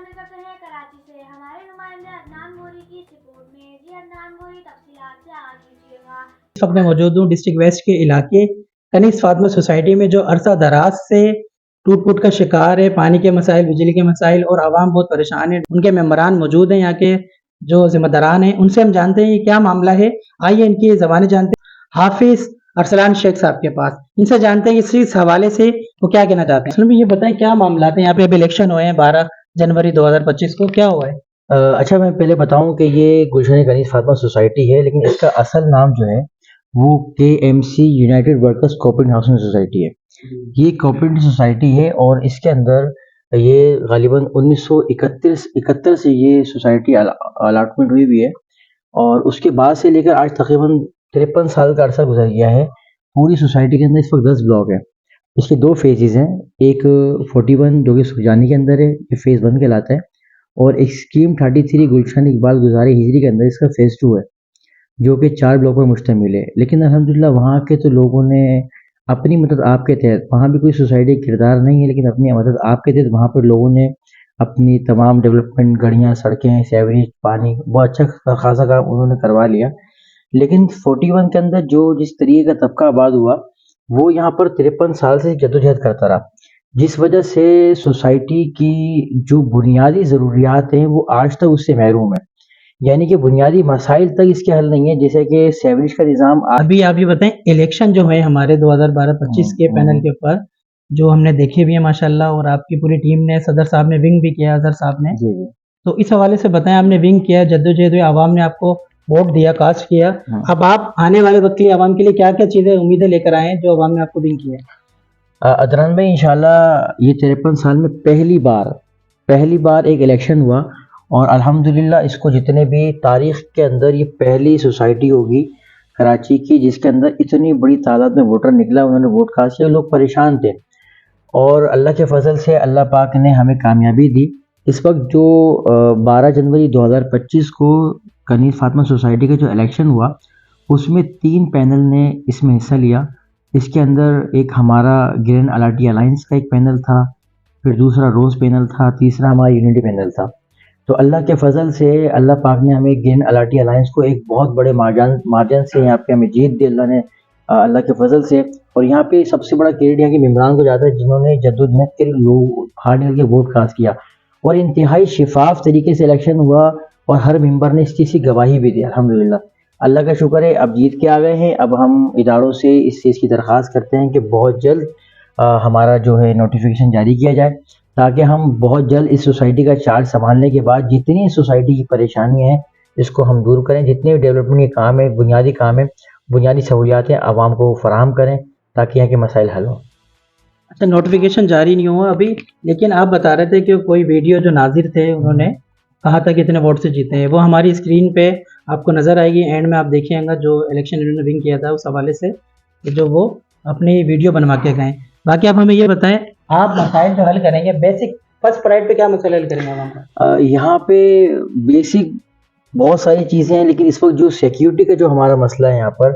शामिल करते हैं कराची से हमारे नुमाइंदे अदनान गोरी की रिपोर्ट में। जी अदनान गोरी, तफसीलात से आगाह कीजिएगा। इस वक्त मैं मौजूद हूँ डिस्ट्रिक्ट वेस्ट के इलाके कनीस फातिमा सोसाइटी में, जो अरसा दराज से टूट फूट का शिकार है। पानी के मसाइल, बिजली के मसाइल और आवाम बहुत परेशान है। उनके मेंबरान मौजूद हैं, यहाँ के जो जिम्मेदारान हैं, उनसे हम जानते हैं ये क्या मामला है। आइए इनकी ज़बानी जानते हैं। हाफिज अरसलान शेख साहब के पास, इनसे जानते हैं इस हवाले से वो क्या कहना चाहते हैं। असल में ये बताएं क्या मामला है। यहाँ पे अभी इलेक्शन हुए हैं 12 जनवरी 2025 को, क्या हुआ है? अच्छा, मैं पहले बताऊं कि ये गुलशन कनीज़ फातिमा सोसाइटी है, लेकिन इसका असल नाम जो है वो KMC United workers cooperative housing society है। ये कोऑपरेटिव सोसाइटी है और इसके अंदर ये गालिबन 1971 से ये सोसाइटी अलाटमेंट हुई हुई है और उसके बाद से लेकर आज तकरीबन 53 साल का अरसा गुजर गया है। पूरी सोसाइटी के अंदर इस वक्त 10 ब्लॉक हैं। इसके दो फेजेस हैं, एक 41 जो कि सुजानी के अंदर है, ये फेज़ 1 कहलाता है, और एक स्कीम 33 गुलशन इकबाल गुजारे हिजरी के अंदर इसका फेज़ 2 है, जो कि 4 ब्लॉक पर मुश्तमिल है। लेकिन अल्हम्दुलिल्लाह वहाँ के तो लोगों ने अपनी मदद आपके तहत, वहाँ भी कोई सोसाइटी किरदार नहीं है, लेकिन अपनी मदद आपके तहत वहाँ पर लोगों ने अपनी तमाम डेवलपमेंट, गलियाँ, सड़कें, सीवरेज, पानी, बहुत अच्छा खासा काम उन्होंने करवा लिया। लेकिन 41 के अंदर जो जिस तरीके का तबका आबाद हुआ, वो यहाँ पर 53 साल से जद्दोजहद करता रहा, जिस वजह से सोसाइटी की जो बुनियादी ज़रूरियात हैं वो आज तक उससे महरूम है। यानी कि बुनियादी मसाइल तक इसके हल नहीं है, जैसे कि सीवरेज का निज़ाम। अभी आप ये बताएं, इलेक्शन जो है हमारे 2012-25 के पैनल के ऊपर जो हमने देखे भी है माशाल्लाह, और आपकी पूरी टीम ने, सदर साहब ने विंग भी किया, अजहर साहब ने, जी जी। तो इस हवाले से बताएं, आपने विंग किया, जद्दोजहद हुई, आवाम ने आपको वोट दिया, कास्ट किया। अब आप आने वाले वक्त के लिए आवाम के लिए क्या क्या चीज़ें, उम्मीदें लेकर आए हैं जो आवाम ने आपको विंग किया? अदनान भाई, इंशाल्लाह ये 53 साल में पहली बार एक इलेक्शन हुआ और अल्हम्दुलिल्लाह इसको जितने भी तारीख़ के अंदर ये पहली सोसाइटी होगी कराची की जिसके अंदर इतनी बड़ी तादाद में वोटर निकला, उन्होंने वोट कास्ट किया। लोग परेशान थे और अल्लाह के फजल से अल्लाह पाक ने हमें कामयाबी दी। इस वक्त जो 12 जनवरी 2025 को कनीज़ फातिमा सोसाइटी का जो इलेक्शन हुआ, उसमें 3 पैनल ने इसमें हिस्सा लिया। इसके अंदर एक हमारा ग्रीन अलाटी अलायंस का एक पैनल था, फिर दूसरा रोज़ पैनल था, तीसरा हमारा यूनिटी पैनल था। तो अल्लाह के फजल से अल्लाह पाक ने हमें ग्रीन अलाटी अलायंस को एक बहुत बड़े मार्जिन से यहाँ पे हमें जीत दी अल्लाह ने, अल्लाह के फजल से। और यहाँ पे सबसे बड़ा क्रेडिट यहाँ के मेम्बरान को जाता है जिन्होंने जद्दोजहद के लोग हार निकल के वोट कास्ट किया और इंतहाई शिफाफ तरीके से इलेक्शन हुआ और हर मेंबर ने इस चीज़ की गवाही भी दी। अल्हम्दुलिल्लाह, अल्लाह का शुक्र है, अब जीत के आ गए हैं। अब हम इदारों से इस चीज़ की दरख्वास्त करते हैं कि बहुत जल्द हमारा जो है नोटिफिकेशन जारी किया जाए, ताकि हम बहुत जल्द इस सोसाइटी का चार्ज संभालने के बाद जितनी सोसाइटी की परेशानियाँ हैं इसको हम दूर करें। जितने भी डेवलपमेंट के काम है, बुनियादी काम है, बुनियादी सहूलियातें आवाम को फराहम करें ताकि यहाँ के मसाइल हल हों। अच्छा, नोटिफिकेशन जारी नहीं हुआ अभी, लेकिन आप बता रहे थे कि कोई वीडियो जो नाजिर थे उन्होंने कहा था कितने वोट से जीते हैं, वो हमारी स्क्रीन पे आपको नज़र आएगी। एंड में आप देखिएगा जो इलेक्शन इन्होंने विन किया था उस हवाले से, जो वो अपनी वीडियो बनवा के गए। बाकी आप हमें ये बताएं, आप मसाइल जो हल करेंगे, बेसिक फर्स्ट प्राइड पे क्या मसाइल हल करेंगे आवाम का? यहाँ पे बेसिक बहुत सारी चीज़ें हैं, लेकिन इस वक्त जो सिक्योरिटी का जो हमारा मसला है यहाँ पर,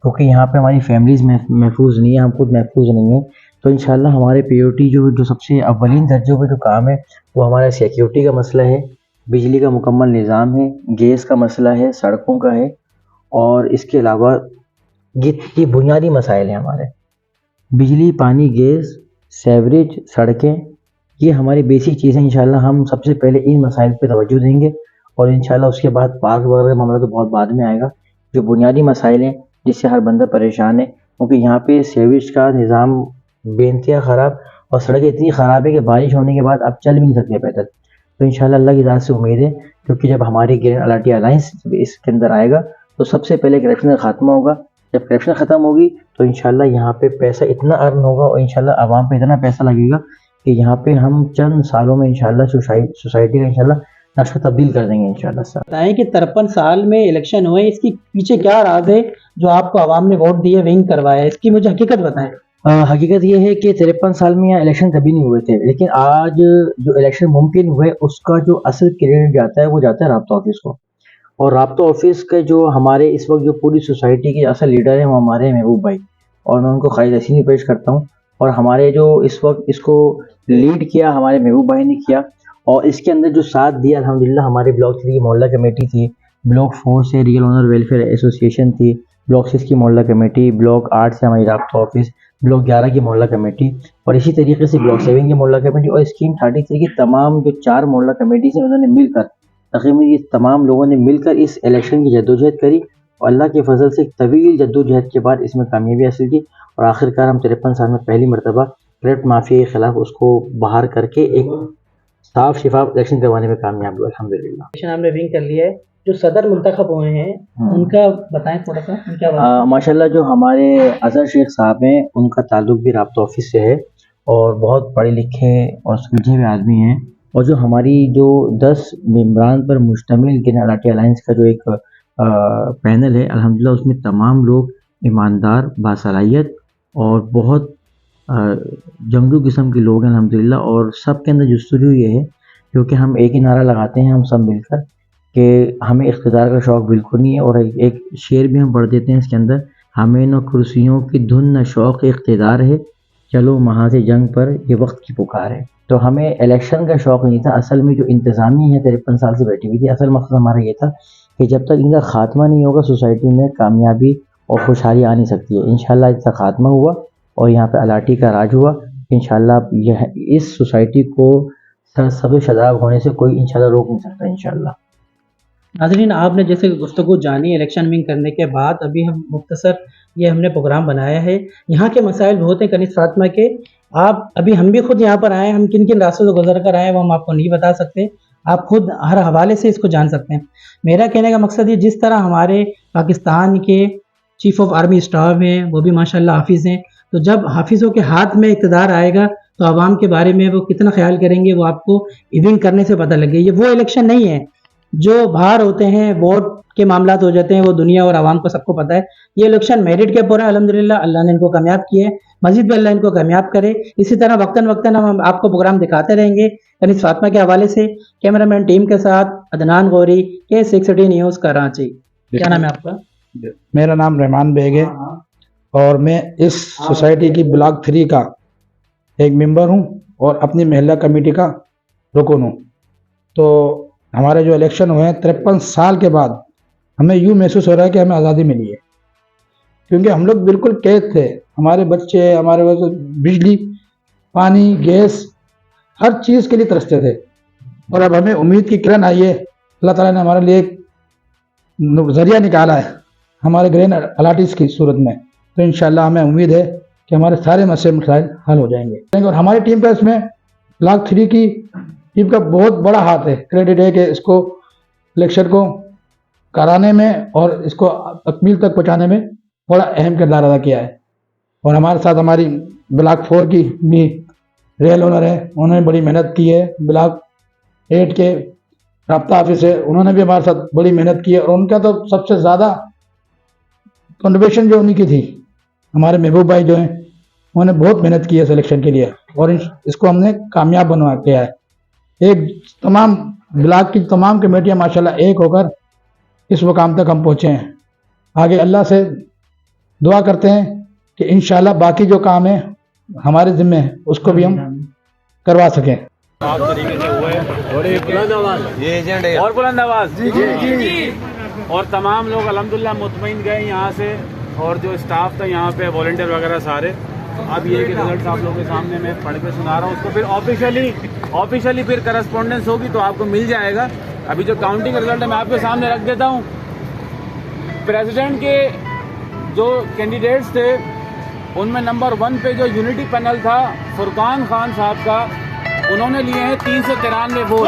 क्योंकि यहाँ पे हमारी फैमिलीज़ महफूज नहीं है, हम खुद महफूज नहीं है, तो इंशाल्लाह हमारे प्रायोरिटी जो सबसे अव्वलीन दर्जों पे जो काम है वो हमारा सिक्योरिटी का मसला है, बिजली का मुकम्मल निज़ाम है, गैस का मसला है, सड़कों का है, और इसके अलावा ये बुनियादी मसाइल हैं हमारे। बिजली, पानी, गैस, सीवरेज, सड़कें, ये हमारी बेसिक चीज़ें। इंशाल्लाह हम सबसे पहले इन मसाइल पे तवज्जो देंगे और इंशाल्लाह उसके बाद पार्क वगैरह का मामला तो बहुत बाद में आएगा। जो बुनियादी मसाइल हैं जिससे हर बंदा परेशान है, क्योंकि यहाँ पे सीवरेज का निज़ाम बेइंतहा ख़राब और सड़कें इतनी ख़राब है कि बारिश होने के बाद आप चल भी नहीं सकते पैदल। तो इंशाल्लाह अल्लाह की ज़ात से उम्मीद है, क्योंकि जब हमारी ग्रीन अलाटी अलायंस इसके अंदर आएगा तो सबसे पहले करप्शन का खात्मा होगा। जब करप्शन ख़त्म होगी तो इंशाल्लाह यहाँ पे पैसा इतना अर्न होगा और इंशाल्लाह आवाम पे इतना पैसा लगेगा कि यहाँ पे हम चंद सालों में इंशाल्लाह सोसाइटी का इंशाल्लाह नक्शा तब्दील कर देंगे इंशाल्लाह। सर बताएं कि 53 साल में इलेक्शन हुए, इसके पीछे क्या राज है जो आपको आवाम ने वोट दिए, विंग करवाया, इसकी मुझे हकीकत बताएं। हकीकत ये है कि 53 साल में यहाँ इलेक्शन कभी नहीं हुए थे, लेकिन आज जो इलेक्शन मुमकिन हुए उसका जो असल क्रेडिट जाता है वो जाता है राब्ता ऑफिस को। और राब्ता ऑफिस के जो हमारे इस वक्त जो पूरी सोसाइटी के असल लीडर हैं वो हमारे महबूब भाई, और मैं उनको खालिद हसीनी पेश करता हूँ। और हमारे जो इस वक्त इसको लीड किया हमारे महबूब भाई ने किया, और इसके अंदर जो साथ दिया अल्हम्दुलिल्लाह, हमारे ब्लॉक 3 की मोहल्ला कमेटी थी, ब्लॉक 4 से रियल ओनर वेलफेयर एसोसिएशन थी, ब्लॉक 6 की मोहल्ला कमेटी, ब्लॉक 8 से हमारी राब्ता ऑफिस, ब्लॉक 11 की मोहल्ला कमेटी और इसी तरीके से ब्लॉक 7 की मोहल्ला कमेटी और स्कीम 33 की तमाम जो 4 मोहल्ला कमेटी हैं उन्होंने मिलकर, तकरीबन ये तमाम लोगों ने मिलकर इस इलेक्शन की जद्दोजहद करी और अल्लाह के फजल से तवील जद्दोजहद के बाद इसमें कामयाबी हासिल की और आखिरकार हम 53 साल में पहली मरतबा करप्ट माफिया के खिलाफ उसको बाहर करके एक साफ शिफाफ इलेक्शन करवाने में कामयाब हुआ अल्हम्दुलिल्लाह। इलेक्शन हमने विन कर लिया है। जो सदर मुंतखब हुए हैं उनका बताएं थोड़ा सा, उनका माशाल्लाह जो हमारे अजहर शेख साहब हैं उनका ताल्लुक भी राब्ता ऑफिस से है और बहुत पढ़े लिखे और सुलझे हुए आदमी हैं और जो हमारी जो 10 मेंबरान पर मुश्तमिल गिन अलाटी अलायंस का जो एक पैनल है अल्हम्दुलिल्लाह उसमें तमाम लोग ईमानदार, बासलाहियत और बहुत जंगजू किस्म के लोग हैं अल्हम्दुलिल्लाह और सब के अंदर जस्तजू ये है क्योंकि हम एक ही नारा लगाते हैं हम सब मिलकर कि हमें इख्तिदार का शौक़ बिल्कुल नहीं है और एक शेर भी हम पढ़ देते हैं इसके अंदर, हमें न कुर्सियों की धुन न शौक़ इख्तिदार है, चलो महाज़ जंग पर ये वक्त की पुकार है। तो हमें इलेक्शन का शौक़ नहीं था, असल में जो इंतज़ामी है 53 साल से बैठी हुई थी, असल मकसद हमारा ये था कि जब तक इनका खात्मा नहीं होगा सोसाइटी में कामयाबी और खुशहाली आ नहीं सकती है। इंशाल्लाह इसका खात्मा हुआ और यहाँ पे अलाटी का राज हुआ। इंशाल्लाह यह इस सोसाइटी को सब शदाब होने से कोई इंशाल्लाह रोक नहीं सकता इंशाल्लाह। नाज़रीन, आपने जैसे गुफ्तगू जानी इलेक्शन विन करने के बाद, अभी हम मुख्तसर ये हमने प्रोग्राम बनाया है। यहाँ के मसाइल बहुत हैं कनीज़ फातिमा के। आप अभी हम भी खुद यहाँ पर आए, हम किन किन रास्तों से गुजर कर आए वो हम आपको नहीं बता सकते, आप खुद हर हवाले से इसको जान सकते हैं। मेरा कहने का मकसद ये, जिस तरह हमारे पाकिस्तान के चीफ ऑफ आर्मी स्टाफ हैं वो भी माशाल्लाह हाफिज़ हैं, तो जब हाफिज़ों के हाथ में इक़्तिदार आएगा तो आवाम के बारे में वो कितना ख्याल करेंगे वो आपको इविन करने से पता लगे। ये वो इलेक्शन नहीं है जो बाहर होते हैं, वोट के मामलात हो जाते हैं, वो दुनिया और आवाम को सबको पता है। ये इलेक्शन मेरिट के ऊपर है, अल्हम्दुलिल्लाह अल्लाह ने इनको कामयाब किए, मजीद भी अल्लाह इनको कामयाब करे। इसी तरह वक्तन वक्तन हम आपको प्रोग्राम दिखाते रहेंगे कनीज़ फातिमा के हवाले से। कैमरामैन टीम के साथ अदनान गौरी, K6 न्यूज़ कराची। क्या नाम है आपका? मेरा नाम रहमान बेग है और मैं इस सोसाइटी की ब्लॉक 3 का एक मेंबर हूं और अपनी महिला कमेटी का रुकन हूं। तो हमारे जो इलेक्शन हुए हैं 53 साल के बाद हमें यूँ महसूस हो रहा है कि हमें आज़ादी मिली है, क्योंकि हम लोग बिल्कुल कैद थे। हमारे बच्चे, हमारे बिजली, पानी, गैस, हर चीज़ के लिए तरसते थे और अब हमें उम्मीद की किरण आई है। अल्लाह ताला ने हमारे लिए एक ज़रिया निकाला है हमारे ग्रैंड अलाटीज़ की सूरत में। तो इंशाल्लाह हमें उम्मीद है कि हमारे सारे मसाइल हल हो जाएंगे और हमारी टीम का इसमें ब्लॉक 3 की टीम का बहुत बड़ा हाथ है। क्रेडिट है कि इसको इलेक्शन को कराने में और इसको तकमील तक पहुंचाने में बड़ा अहम किरदार अदा किया है। और हमारे साथ हमारी ब्लॉक 4 की भी रियल ओनर है, उन्होंने बड़ी मेहनत की है। ब्लॉक 8 के राब्ता ऑफिस है, उन्होंने भी हमारे साथ बड़ी मेहनत की है और उनका तो सबसे ज़्यादा कंट्रीब्यूशन जो उन्हीं की थी। हमारे महबूब भाई जो हैं उन्होंने बहुत मेहनत की है सिलेक्शन के लिए और इसको हमने कामयाब बनवा किया है। एक तमाम ब्लॉक की तमाम कमेटियां माशाल्लाह एक होकर इस मुकाम तक हम पहुँचे हैं। आगे अल्लाह से दुआ करते हैं कि इंशाल्लाह बाकी जो काम है हमारे ज़िम्मे है उसको भी हम करवा सकें। आप तरीके से हुए बुलंद आवाज़, ये एजेंट है और बुलंद आवाज़ जी जी जी। और तमाम लोग अल्हम्दुलिल्लाह मुतमईन गए यहाँ से और जो स्टाफ था यहाँ पे वॉलंटियर वगैरह सारे। अब ये कि रिजल्ट आप लोगों के सामने मैं पढ़ के सुना रहा हूँ, उसको फिर ऑफिशियली फिर करस्पॉन्डेंस होगी तो आपको मिल जाएगा। अभी जो काउंटिंग रिजल्ट है मैं आपके सामने रख देता हूँ। प्रेसिडेंट के जो कैंडिडेट्स थे उनमें नंबर 1 पे जो यूनिटी पैनल था फुरकान खान साहब का, उन्होंने लिए हैं 393 वोट।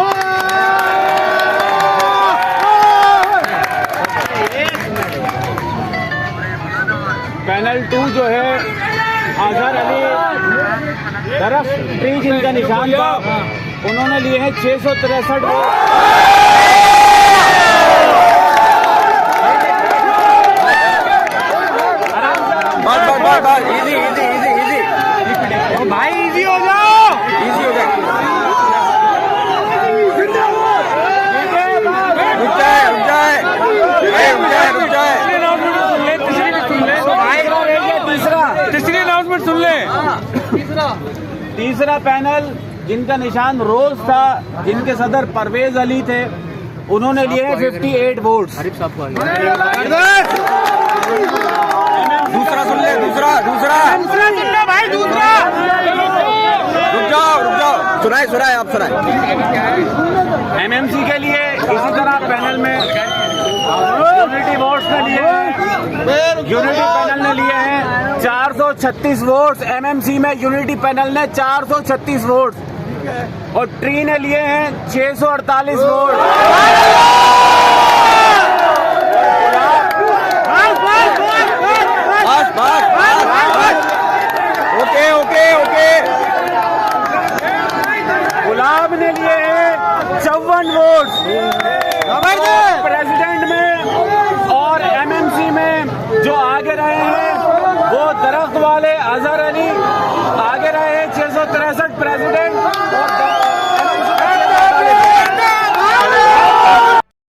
पैनल 2 जो है अजहर अली तरफ ट्री जिनका निशान था, उन्होंने लिए हैं 663 वोट। इजी भाई, इजी हो जाओ, इजी हो जाए। तीसरा अनाउंसमेंट सुन ले। तीसरा पैनल जिनका निशान रोज था, जिनके सदर परवेज अली थे, उन्होंने लिए हैं 58 वोट्स। दूसरा सुन ले, दूसरा भाई, दूसरा रुक जाओ सुनाए आप सुनाए। एमएमसी के लिए इसी तरह पैनल में यूनिटी वोट्स ने लिए हैं, यूनिटी पैनल ने लिए हैं 436 वोट्स। एमएमसी में यूनिटी पैनल ने 436 वोट्स और ट्री ने लिए हैं 648 वोट। ओके गुलाब ने लिए हैं 54 वोट्स प्रेसिडेंट में। और एमएमसी में जो आगे रहे हैं वो दरख्त वाले अजहर अली आगे रहे हैं 663 प्रेसिडेंट और